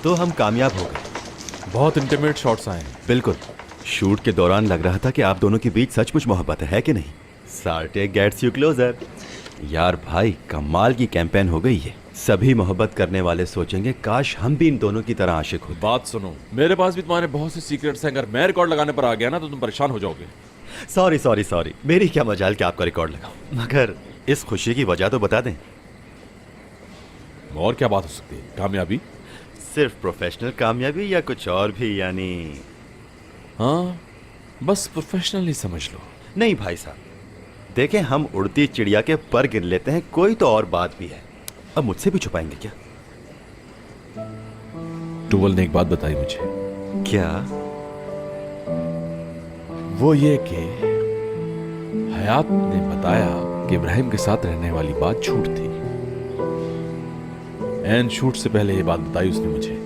तो हम कामयाब हो गए। बहुत इंटीमेट शॉट्स आए हैं। बिल्कुल, शूट के दौरान लग रहा था कि आप दोनों के बीच सचमुच मोहब्बत है कि नहीं? सार्टे गेट्स यू क्लोजर। यार भाई, कमाल की कैंपेन हो गई है। सभी मोहब्बत करने वाले सोचेंगे काश हम भी इन दोनों की तरह आशिक होते। बात सुनो, मेरे पास भी तुम्हारे बहुत से सीक्रेट्स हैं। अगर मैं रिकॉर्ड लगाने पर आ गया ना तो तुम परेशान हो जाओगे। सॉरी सॉरी सॉरी, मेरी क्या मजाल कि आपका रिकॉर्ड लगाऊं, मगर इस खुशी की वजह तो बता दें। और क्या बात हो सकती है? कामयाबी? सिर्फ प्रोफेशनल कामयाबी या कुछ और भी? यानी हाँ, बस प्रोफेशनली समझ लो। नहीं भाई साहब, देखें, हम उड़ती चिड़िया के पर गिन लेते हैं, कोई तो और बात भी है। अब मुझसे भी छुपाएंगे क्या? टूवल ने एक बात बताई मुझे। क्या? वो ये कि हयात ने बताया कि इब्राहिम के साथ रहने वाली बात झूठ थी। एंड शूट से पहले ये बात बताई उसने मुझे।